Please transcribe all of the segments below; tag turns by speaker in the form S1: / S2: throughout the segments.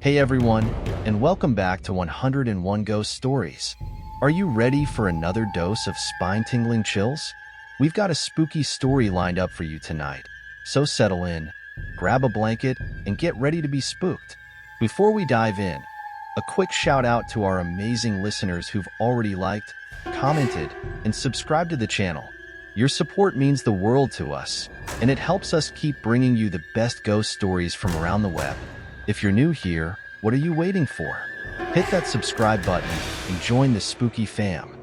S1: Hey everyone, and welcome back to 101 Ghost Stories. Are you ready for another dose of spine-tingling chills? We've got a spooky story lined up for you tonight, so settle in, grab a blanket, and get ready to be spooked. Before we dive in, a quick shout out to our amazing listeners who've already liked, commented, and subscribed to the channel. Your support means the world to us, and it helps us keep bringing you the best ghost stories from around the web. If you're new here, what are you waiting for? Hit that subscribe button and join the spooky fam.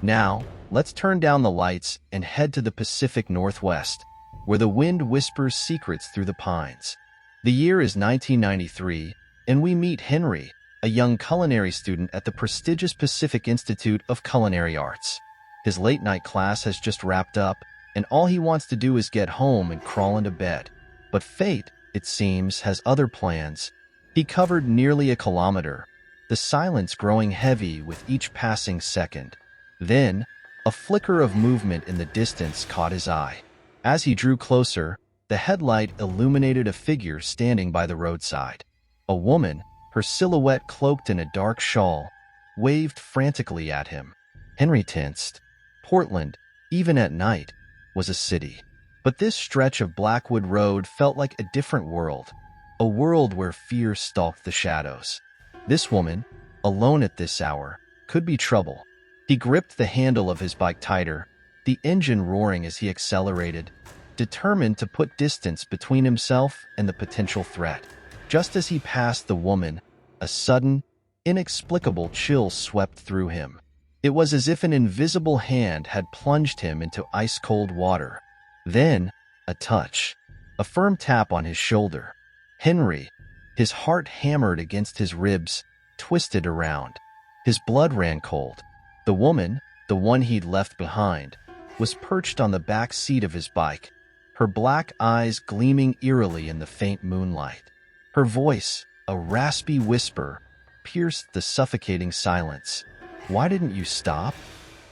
S1: Now, let's turn down the lights and head to the Pacific Northwest, where the wind whispers secrets through the pines. The year is 1993, and we meet Henry, a young culinary student at the prestigious Pacific Institute of Culinary Arts. His late-night class has just wrapped up, and all he wants to do is get home and crawl into bed. But fate, it seems, has other plans. He covered nearly a kilometer, the silence growing heavy with each passing second. Then, a flicker of movement in the distance caught his eye. As he drew closer, the headlight illuminated a figure standing by the roadside. A woman, her silhouette cloaked in a dark shawl, waved frantically at him. Henry tensed. Portland, even at night, was a city. But this stretch of Blackwood Road felt like a different world, a world where fear stalked the shadows. This woman, alone at this hour, could be trouble. He gripped the handle of his bike tighter, the engine roaring as he accelerated, determined to put distance between himself and the potential threat. Just as he passed the woman, a sudden, inexplicable chill swept through him. It was as if an invisible hand had plunged him into ice-cold water. Then, a touch, a firm tap on his shoulder. Henry, his heart hammered against his ribs, twisted around. His blood ran cold. The woman, the one he'd left behind, was perched on the back seat of his bike, her black eyes gleaming eerily in the faint moonlight. Her voice, a raspy whisper, pierced the suffocating silence. "Why didn't you stop?"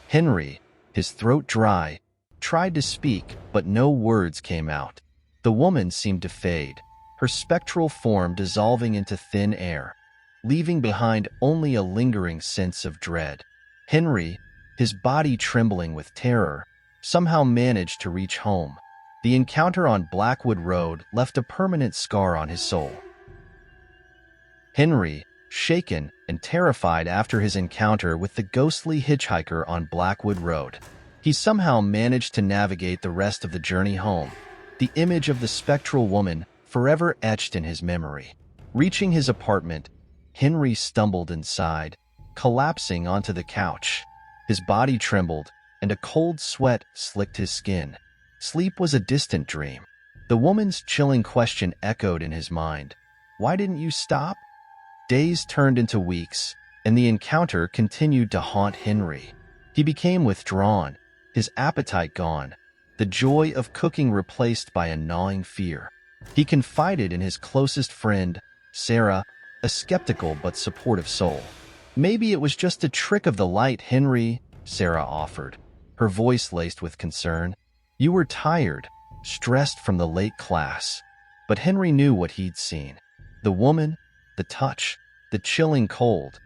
S1: Henry, his throat dry, tried to speak, but no words came out. The woman seemed to fade, her spectral form dissolving into thin air, leaving behind only a lingering sense of dread. Henry, his body trembling with terror, somehow managed to reach home. The encounter on Blackwood Road left a permanent scar on his soul. Henry, shaken and terrified after his encounter with the ghostly hitchhiker on Blackwood Road, he somehow managed to navigate the rest of the journey home, the image of the spectral woman forever etched in his memory. Reaching his apartment, Henry stumbled inside, collapsing onto the couch. His body trembled, and a cold sweat slicked his skin. Sleep was a distant dream. The woman's chilling question echoed in his mind. "Why didn't you stop?" Days turned into weeks, and the encounter continued to haunt Henry. He became withdrawn, his appetite gone, the joy of cooking replaced by a gnawing fear. He confided in his closest friend, Sarah, a skeptical but supportive soul. "Maybe it was just a trick of the light, Henry," Sarah offered, her voice laced with concern. "You were tired, stressed from the late class." But Henry knew what he'd seen. The woman, the touch, the chilling cold.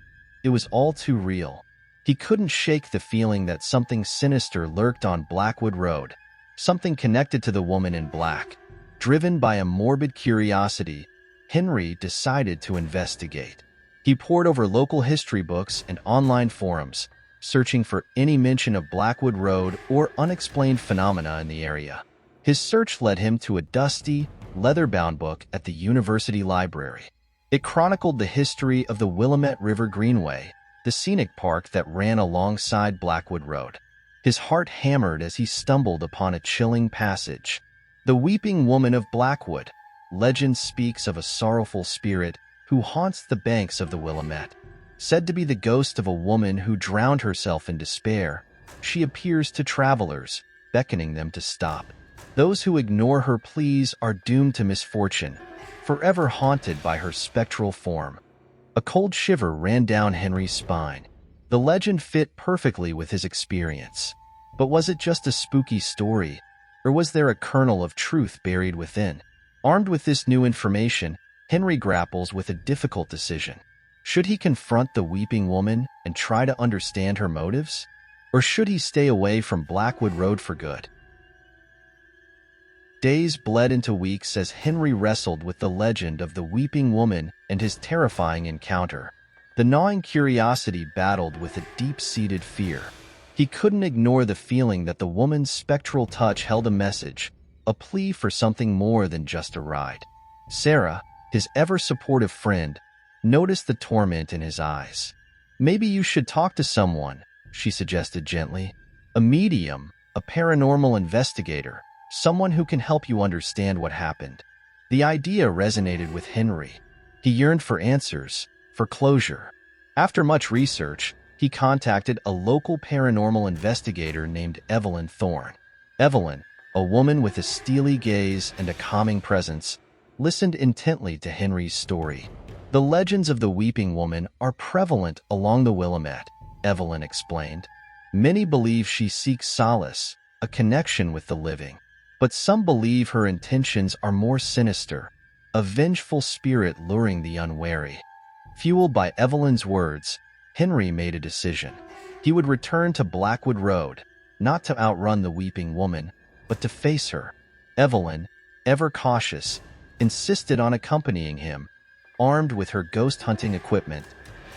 S1: It was all too real. He couldn't shake the feeling that something sinister lurked on Blackwood Road, something connected to the woman in black. Driven by a morbid curiosity, Henry decided to investigate. He pored over local history books and online forums, searching for any mention of Blackwood Road or unexplained phenomena in the area. His search led him to a dusty, leather-bound book at the university library. It chronicled the history of the Willamette River Greenway, the scenic park that ran alongside Blackwood Road. His heart hammered as he stumbled upon a chilling passage. "The Weeping Woman of Blackwood. Legend speaks of a sorrowful spirit who haunts the banks of the Willamette. Said to be the ghost of a woman who drowned herself in despair, she appears to travelers, beckoning them to stop. Those who ignore her pleas are doomed to misfortune, forever haunted by her spectral form." A cold shiver ran down Henry's spine. The legend fit perfectly with his experience. But was it just a spooky story, or was there a kernel of truth buried within? Armed with this new information, Henry grapples with a difficult decision. Should he confront the weeping woman and try to understand her motives? Or should he stay away from Blackwood Road for good? Days bled into weeks as Henry wrestled with the legend of the weeping woman and his terrifying encounter. The gnawing curiosity battled with a deep-seated fear. He couldn't ignore the feeling that the woman's spectral touch held a message, a plea for something more than just a ride. Sarah, his ever-supportive friend, noticed the torment in his eyes. "Maybe you should talk to someone," she suggested gently. "A medium, a paranormal investigator, someone who can help you understand what happened." The idea resonated with Henry. He yearned for answers, for closure. After much research, he contacted a local paranormal investigator named Evelyn Thorne. Evelyn, a woman with a steely gaze and a calming presence, listened intently to Henry's story. "The legends of the weeping woman are prevalent along the Willamette," Evelyn explained. "Many believe she seeks solace, a connection with the living. But some believe her intentions are more sinister, a vengeful spirit luring the unwary." Fueled by Evelyn's words, Henry made a decision. He would return to Blackwood Road, not to outrun the weeping woman, but to face her. Evelyn, ever cautious, insisted on accompanying him, armed with her ghost-hunting equipment.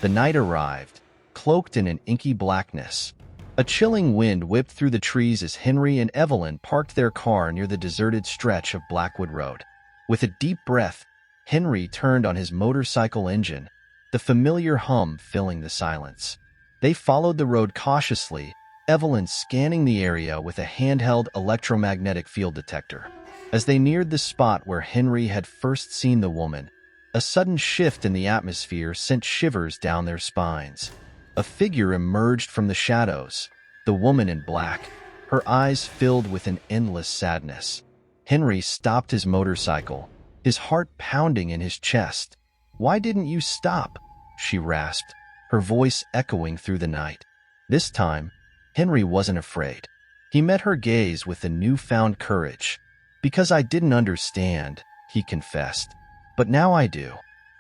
S1: The night arrived, cloaked in an inky blackness. A chilling wind whipped through the trees as Henry and Evelyn parked their car near the deserted stretch of Blackwood Road. With a deep breath, Henry turned on his motorcycle engine, the familiar hum filling the silence. They followed the road cautiously, Evelyn scanning the area with a handheld electromagnetic field detector. As they neared the spot where Henry had first seen the woman, a sudden shift in the atmosphere sent shivers down their spines. A figure emerged from the shadows, the woman in black, her eyes filled with an endless sadness. Henry stopped his motorcycle, his heart pounding in his chest. "Why didn't you stop?" she rasped, her voice echoing through the night. This time, Henry wasn't afraid. He met her gaze with a newfound courage. "Because I didn't understand," he confessed. "But now I do.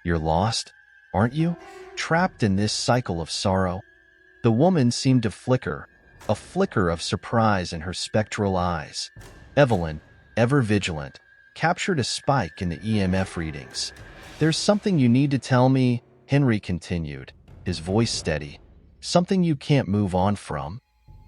S1: You're lost, aren't you? Trapped in this cycle of sorrow?" The woman seemed to flicker, a flicker of surprise in her spectral eyes. Evelyn, ever vigilant, captured a spike in the EMF readings. "There's something you need to tell me," Henry continued, his voice steady. "Something you can't move on from."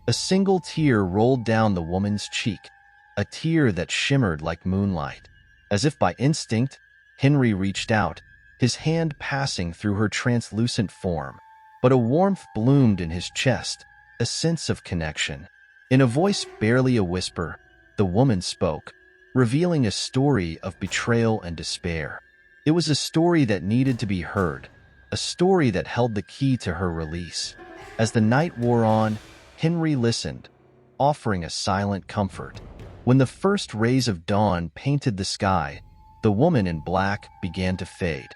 S1: A single tear rolled down the woman's cheek, a tear that shimmered like moonlight. As if by instinct, Henry reached out, his hand passing through her translucent form. But a warmth bloomed in his chest, a sense of connection. In a voice barely a whisper, the woman spoke, revealing a story of betrayal and despair. It was a story that needed to be heard, a story that held the key to her release. As the night wore on, Henry listened, offering a silent comfort. When the first rays of dawn painted the sky, the woman in black began to fade.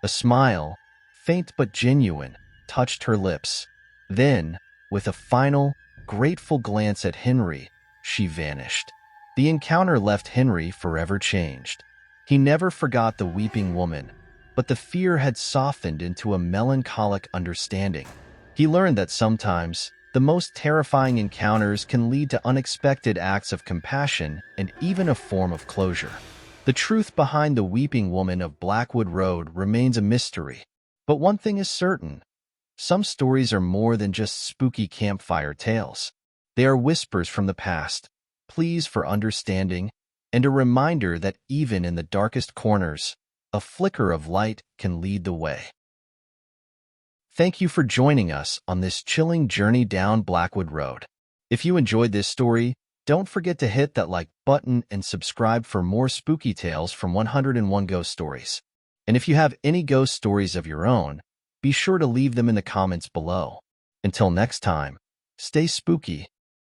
S1: A smile, faint but genuine, touched her lips. Then, with a final, grateful glance at Henry, she vanished. The encounter left Henry forever changed. He never forgot the weeping woman, but the fear had softened into a melancholic understanding. He learned that sometimes, the most terrifying encounters can lead to unexpected acts of compassion and even a form of closure. The truth behind the weeping woman of Blackwood Road remains a mystery. But one thing is certain. Some stories are more than just spooky campfire tales. They are whispers from the past, pleas for understanding, and a reminder that even in the darkest corners, a flicker of light can lead the way. Thank you for joining us on this chilling journey down Blackwood Road. If you enjoyed this story, don't forget to hit that like button and subscribe for more spooky tales from 101 Ghost Stories. And if you have any ghost stories of your own, be sure to leave them in the comments below. Until next time, stay spooky